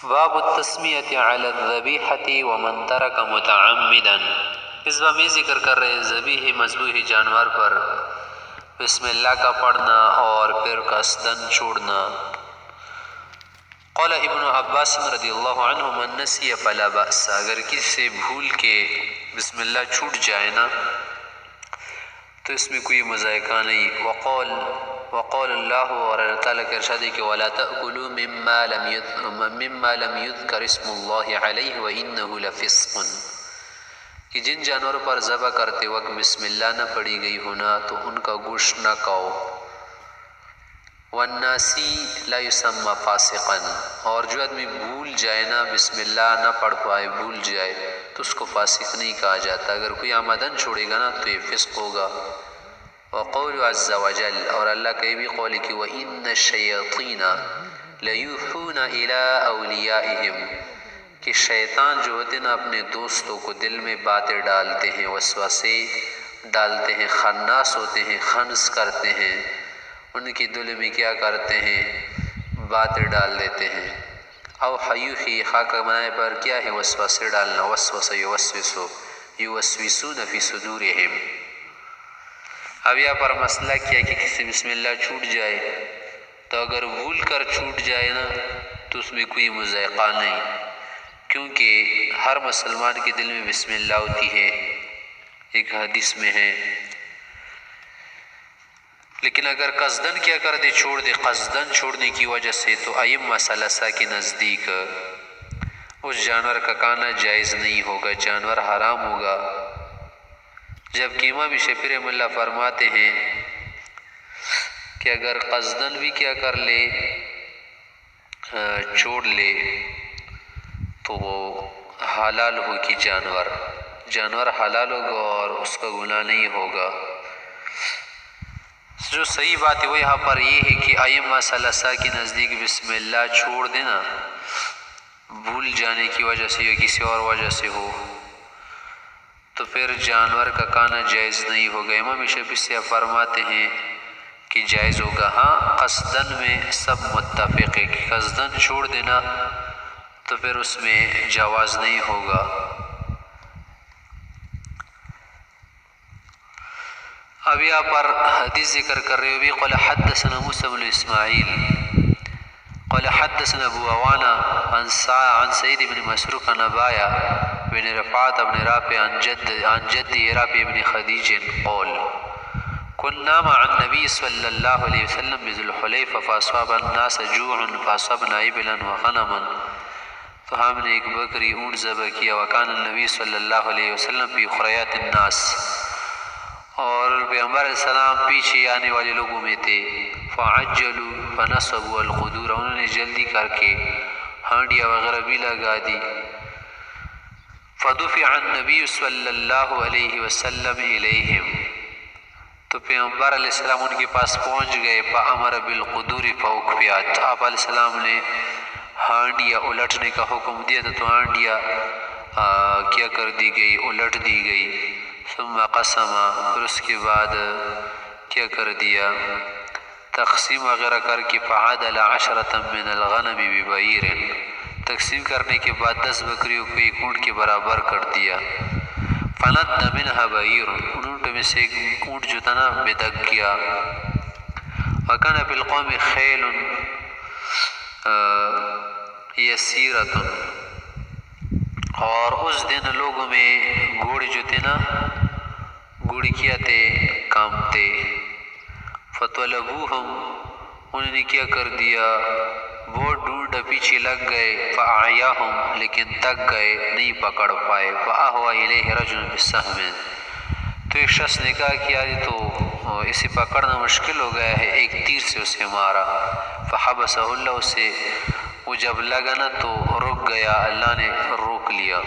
باب التسمیۃ علی الذبیحۃ ومن ترک متعمدا۔ اس باب میں ذکر کر رہے ذبیح مذبوح جانور پر بسم اللہ کا پڑھنا اور پھر قصدن چھوڑنا۔ قال ابن عباس رضی اللہ عنہ من نسی فلا بأس، اگر کسی سے بھول کے بسم اللہ چھوٹ جائے نا تو اس میں کوئی مذائقہ نہیں۔ وقال اللہ، اور اللہ تعالیٰ کا ارشاد ہے کہ وَلَا تَأْكُلُوا مِمَّا لَمْ يُذْكَرِ اسْمُ اللَّهِ عَلَيْهِ وَإِنَّهُ لَفِسْقٌ، کہ جن جانوروں پر ذبح کرتے وقت بسم اللہ نہ پڑھی گئی ہونا تو ان کا گوشت نہ کھاؤ۔ وَالنَّاسِي لَا يُسَمَّى فَاسِقًا، اور جو آدمی بھول جائے نا بسم اللہ نہ پڑھ پائے بھول جائے تو اس کو فاسق نہیں کہا جاتا، اگر کوئی عمدن چھوڑے گا نا تو یہ فسق ہوگا۔ وقول عز وجل، اور اللہ کا یہ بھی قول ہے کہ وَإِنَّ الشَّيَاطِينَ لَيُوحُونَ إِلَىٰ أَوْلِيَائِهِمْ، کہ شیطان جو ہوتے ہیں نا اپنے دوستوں کو دل میں باتیں ڈالتے ہیں، وسوسے ڈالتے ہیں، خناس ہوتے ہیں، خنس کرتے ہیں، ان کی دل میں کیا کرتے ہیں باتیں ڈال دیتے ہیں۔ او حیوحی خاک بنائے پر کیا ہے وسوسے ڈالنا، وسوسہ یوسوسو یوسوسون فی صدورہم۔ اب یہاں پر مسئلہ کیا ہے کہ کسی بسم اللہ چھوٹ جائے تو اگر بھول کر چھوٹ جائے نا تو اس میں کوئی مذائقہ نہیں، کیونکہ ہر مسلمان کے دل میں بسم اللہ ہوتی ہے، ایک حدیث میں ہے۔ لیکن اگر قصدن کیا کر دے چھوڑ دے، قصدن چھوڑنے کی وجہ سے، تو ائمہ ثلاثہ کے نزدیک اس جانور کا کھانا جائز نہیں ہوگا، جانور حرام ہوگا۔ جبکہ امام شافعی رحمہ اللہ فرماتے ہیں کہ اگر قصدن بھی کیا کر لے چھوڑ لے تو وہ حلال ہوگی، جانور حلال ہوگا اور اس کا گناہ نہیں ہوگا۔ جو صحیح بات ہے وہ یہاں پر یہ ہے کہ ائمہ ثلاثہ کے نزدیک بسم اللہ چھوڑ دینا بھول جانے کی وجہ سے یا کسی اور وجہ سے ہو تو پھر جانور کا کھانا جائز نہیں ہوگا۔ امام شافعی سے فرماتے ہیں کہ جائز ہوگا، ہاں قصدن میں سب متفق ہے کہ قصدن چھوڑ دینا تو پھر اس میں جواز نہیں ہوگا۔ اب یہاں پر حدیث ذکر کر رہے ہوئے قال حدثنا موسى بن اسماعیل قال حدثنا ابو عوانہ عن سعید بن مسروق عن ابایا بن رفاعة بن رافع عن جد رافع بن خدیج قال كنا مع النبي صلى الله عليه وسلم بذو الحلیفہ فاصاب الناس جوع فاصبنا ابلا وغنما، تو ہم نے ایک بکری اونٹ ذبح کیا، وکان النبی صلی اللہ علیہ وسلم فی خریات الناس، اور پیغمبر علیہ السلام پیچھے آنے والے لوگوں میں تھے۔ فعجلوا فنصبوا القدور، انہوں نے جلدی کر کے ہانڈیاں وغیرہ بھی لگا دی۔ فدفع النبی صلی اللہ علیہ وسلم الیہم، تو پیغمبر علیہ السلام ان کے پاس پہنچ گئے۔ فامر بالقدور فاکفیات، آپ علیہ السلام نے ہانڈیاں الٹنے کا حکم دیا تھا تو ہانڈیاں کیا کر دی گئی، الٹ دی گئی۔ ثم قسم، پھر اس کے بعد کیا کر دیا تقسیم وغیرہ کر کے، فعدل 10 من الغنم ببعیر، تقسیم کرنے کے بعد 10 بکریوں کو ایک اونٹ کے برابر کر دیا۔ فند منها بعیر، ان اونٹوں میں سے ایک اونٹ جو تھا نا بدک گیا۔ وکان فی القوم خیل یسیرۃ، اور اس دن لوگوں میں گھوڑے جو تھے نا گھوڑے کیا تھے کام تھے۔ فطلبوہم، انہوں نے کیا کر دیا وہ ڈھونڈ پیچھے لگ گئے۔ فاعیاہم، لیکن تک گئے نہیں پکڑ پائے۔ فاہوی الیہ رجل بسہم، تو ایک شخص نے کہا کہ یار تو اسے پکڑنا مشکل ہو گیا ہے، ایک تیر سے اسے مارا۔ فحبسہ اللہ، اسے وہ جب لگا نا تو رک گیا، اللہ نے روک لیا۔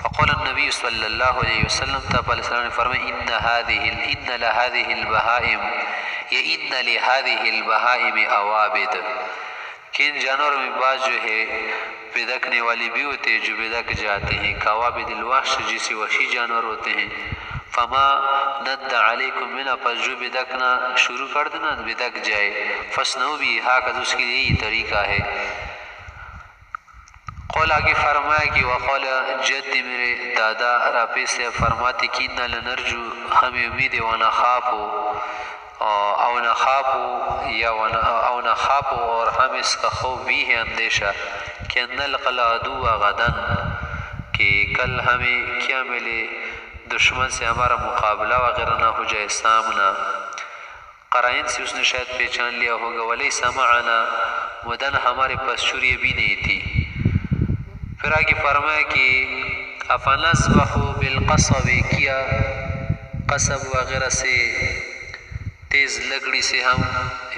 فقال النبی صلی اللہ علیہ وسلم، تب علیہ السلام نے فرمایا ان لهذه البہائم یا ان لهذه البہائم اوابد، کہ ان جانوروں میں بعض جو ہے بدکنے والے بھی ہوتے ہیں جو بدک جاتے ہیں، کوابد الوحش، جسے وحشی جانور ہوتے ہیں۔ فما ند علیکم منها، پس جو بدکنا شروع کر دینا بدک جائے، فصنعوا بھی، ہاکذ اس کے لیے یہی طریقہ ہے۔ قول آگے فرمایا کہ وقال جد میرے دادا رابع سے فرماتے کہ انا لنرجو ہمیں امید ہے او نخاف اور ہم اس کا خوف بھی ہے اندیشہ کہ ان نلقى العدو غدا کہ کل ہمیں کیا ملے دشمن سے ہمارا مقابلہ وغیرہ نہ ہو جائے سامنا. قرائن سے اس نے شاید پہچان لیا ہوگا ولیس معنا مدن ہمارے پاس چھری بھی نہیں تھی. پھر آگے فرمایا کہ افنذبح بالقصب کیا قصب وغیرہ سے تیز لکڑی سے ہم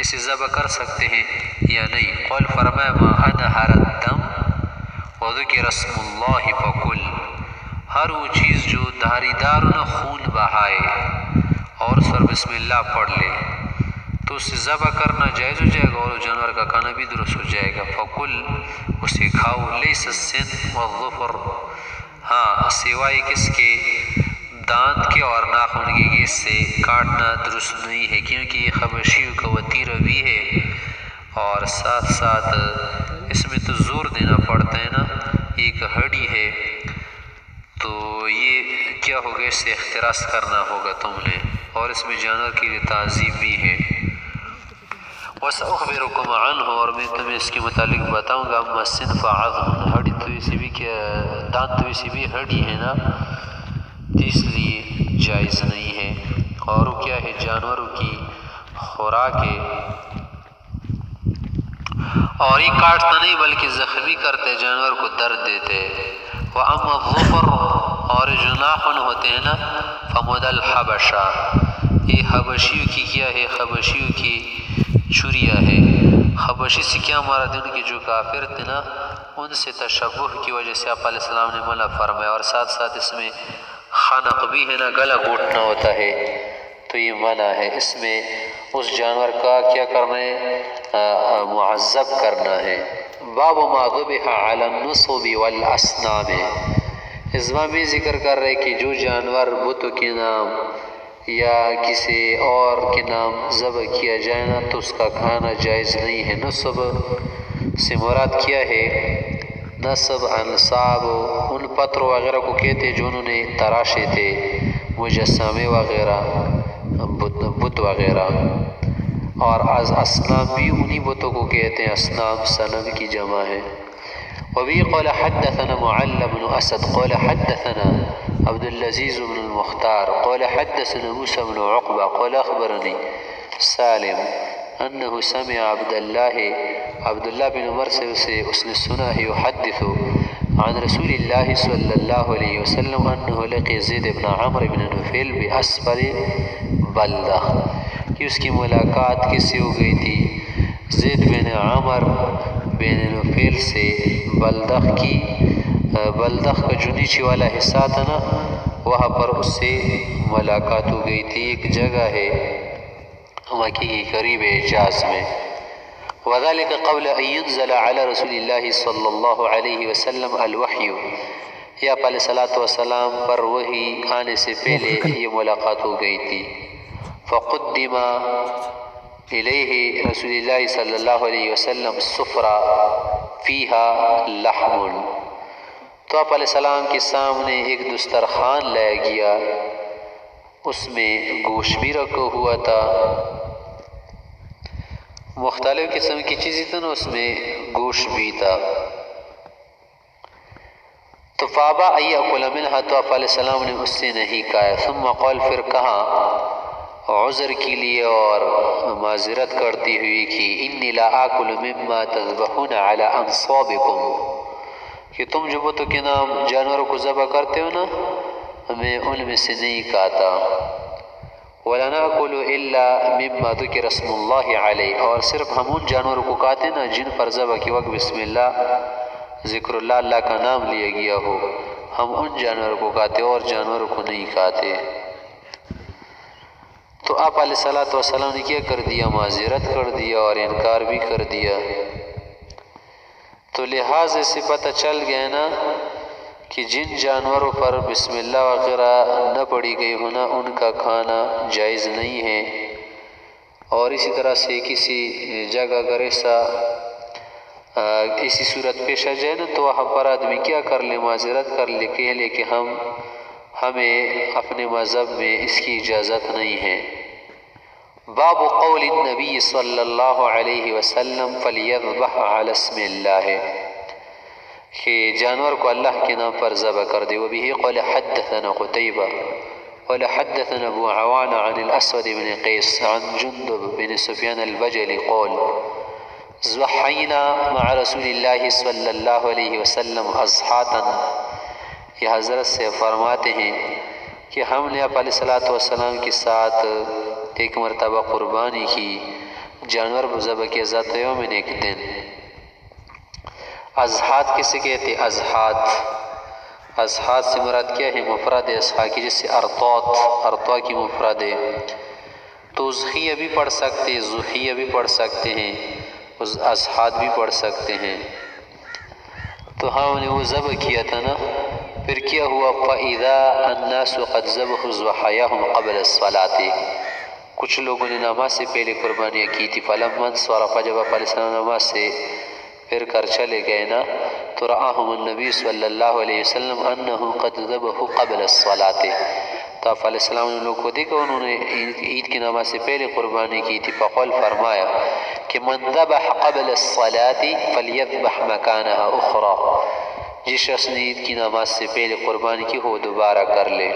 اسے ذبح کر سکتے ہیں یا نہیں. قول فرمایا ما انہر الدم وذکر اسم اللہ فکل ہر وہ چیز جو دھاری دار نہ خون بہائے اور اس پر بسم اللہ پڑھ لے تو اسے ذبح کرنا جائز ہو جائے گا اور جانور کا کھانا بھی درست ہو جائے گا. فکل اسے کھاؤ لیس السن والظفر ہاں سوائے کس کے دانت کے اور ناخن کے اس سے کاٹنا درست نہیں ہے کیونکہ یہ خبشیوں کا وتیرہ بھی ہے اور ساتھ ساتھ اس میں تو زور دینا پڑتا ہے نا ایک ہڈی ہے تو یہ کیا ہوگا اس سے اختراس کرنا ہوگا تم نے اور اس میں جانور کے لیے تعظیم بھی ہے. وَسَأُخْبِرُكُمْ عَنْهُ اور میں تمہیں اس کے متعلق بتاؤں گا. اما صنف عظم ہڈی تو ویسے بھی کیا دانت تو ویسے بھی ہڈی ہے نا تو اس لیے جائز نہیں ہے. اور وہ کیا ہے جانوروں کی خوراک ہے اور یہ کاٹتا نہیں بلکہ زخمی کرتے جانور کو درد دیتے. وَأَمَّا الظُّفُرُ اور جو ناخن ہوتے ہیں نا فَمُدَ الْحَبَشَ یہ حبشیوں کی کیا ہے حبشیوں کی چھریاں ہے. حبشی سے کیا ہمارا دن کے جو کافر تھے نا ان سے تشبہ کی وجہ سے آپ علیہ السلام نے منع فرمایا اور ساتھ ساتھ اس میں خنق بھی ہے نا گلا گھوٹنا ہوتا ہے تو یہ منع ہے. اس میں اس جانور کا کیا کرنا ہے معذب کرنا ہے. باب ما ذبح علی النصب والاسنام اس میں ذکر کر رہے کہ جو جانور بتوں کے نام یا کسی اور کے نام ذبح کیا جائے نا تو اس کا کھانا جائز نہیں ہے. نصب سے مراد کیا ہے نصب انصاب ان پتھروں وغیرہ کو کہتے جو انہوں نے تراشے تھے مجسمے وغیرہ بت وغیرہ اور از اسنام بھی انہی بتوں کو کہتے ہیں. اسنام صنم کی جمع ہے. وبه قال حدثنا معل بن اسد قال حدثنا عبد العزيز بن المختار قال حدثنا موسى بن عقبة قال اخبرني سالم انه سمع عبد الله بن عمر سے اس نے سنا ہے يحدث عن رسول الله صلی اللہ علیہ وسلم انه لقي زید بن عمرو بن نفیل باسفل بلدہ کہ اس کی ملاقات کس سے ہو گئی تھی زید بن عمر بن نفیل سے بلدخ کا جو نیچے والا حصہ تھا نا وہاں پر اس سے ملاقات ہو گئی تھی. ایک جگہ ہے مکی کے قریب حجاز میں. وذلك قبل ان ينزل على رسول الله صلی اللہ علیہ وسلم الوحی یا علیہ الصلوۃ والسلام پر وحی آنے سے پہلے یہ ملاقات ہو گئی تھی. فقدم الیہ رسول اللہ صلی اللہ علیہ وسلم سفرہ فیہا لحم تو آپ علیہ السلام کے سامنے ایک دسترخوان لایا گیا اس میں گوشت بھی رکھا ہوا تھا مختلف قسم کی چیزیں تھیں اس میں گوشت بھی تھا. تو فابا ایاکل منہا تو آپ علیہ السلام نے اس سے نہیں کہا. ثم قال پھر کہا عذر کے لیے اور معذرت کرتی ہوئی کہ انی لا آکل مما تذبحون علی انصابکم کہ تم جو بتوں کے نام جانوروں کو ذبح کرتے ہو نا میں ان میں سے نہیں کھاتا. ولا ناکل الا مما ذکر اسم اللہ علیہ اور صرف ہم ان جانوروں کو کھاتے نا جن پر ذبح کے وقت بسم اللہ ذکر اللہ کا نام لیا گیا ہو ہم ان جانوروں کو کھاتے اور جانوروں کو نہیں کھاتے. تو آپ علیہ الصلوۃ والسلام نے کیا کر دیا معذرت کر دیا اور انکار بھی کر دیا. تو لہٰذا سے پتہ چل گیا نا کہ جن جانوروں پر بسم اللہ وغیرہ نہ پڑھی گئی ہونا ان کا کھانا جائز نہیں ہے. اور اسی طرح سے کسی جگہ اگر ایسا ایسی صورت پیش آ جائے نا تو وہاں پر آدمی کیا کر لے، معذرت کر لے، کہہ لے کہ ہمیں اپنے مذہب میں اس کی اجازت نہیں ہے۔ باب قول النبی صلی اللہ علیہ وسلم فلیذبح علی اسم اللہ، کہ جانور کو اللہ کے نام پر ذبح کر دے۔ وبہ قال حدثنا قتیبہ قال حدثنا ابو عوانہ عن الاسود بن قیس عن جندب بن سفیان البجلی قال ضحینا مع رسول اللہ صلی اللہ علیہ وسلم اضحاتا، یہ حضرت سے فرماتے ہیں کہ ہم نے آپ علیہ السلام کے ساتھ ایک مرتبہ قربانی کی، جانور ذبح کیا ذات یوم ایک دن۔ اضحات کسے کہتے؟ اضحات سے مراد کیا ہے؟ مفرد اضحا کی، جس سے ارطا کی مفرد ہے، تو ضحیہ بھی پڑھ سکتے، ضحیہ بھی پڑھ سکتے ہیں، اضحات بھی پڑھ سکتے ہیں۔ تو ہم نے وہ ذبح کیا تھا نا، پھر کیا ہوا؟ فَإِذَا النَّاسُ قَدْ ذَبَحُوا ضُحَيَاهُمْ قَبْلَ الصَّلَاةِ، کچھ لوگوں نے نماز سے پہلے قربانیاں کی تھی۔ فَلَمَّا انصَرَفَ، جب آپ علیہ السلام نماز سے پھر کر چلے گئے نا، تو رآہم النبی صلی اللہ علیہ وسلم انہم قد ذبحوا قبل الصلاۃ، تو آپ علیہ السلام نے لوگ کو دیکھا انہوں نے عید کی نماز سے پہلے قربانی کی تھی۔ فقال، فرمایا کہ من ذبح قبل الصلاۃ فلیذبح مکانہا اخرى، جس شخص نے عید کی نماز سے پہلے قربانی کی وہ دوبارہ کر لے۔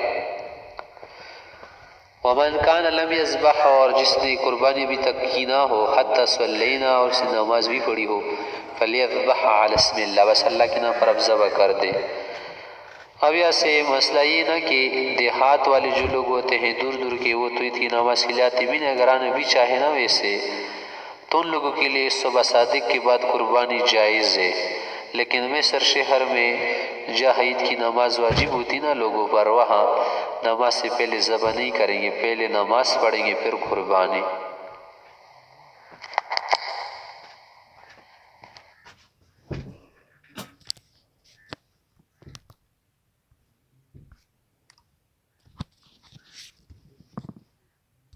ومن کان لم یذبح، اور جس نے قربانی ابھی تک کی نہ ہو، حتی صلینا، اور اس نے نماز بھی پڑھی ہو، فلیذبح علی اسم اللہ، بس اللہ کے نام پر اب ذبح کر دے۔ اب ایسے مسئلہ یہ نا کہ دیہات والے جو لوگ ہوتے ہیں دور دور کے، وہ تو عید کی نماز کھلاتے بھی نہیں، اگر آنا بھی چاہے نا ویسے، تو ان لوگوں کے لیے صبح صادق کے بعد قربانی جائز ہے۔ لیکن مصر شہر میں جہاں عید کی نماز واجب ہوتی نا لوگوں پر، وہاں نماز سے پہلے ذبح نہیں کریں گے، پہلے نماز پڑھیں گے پھر قربانی۔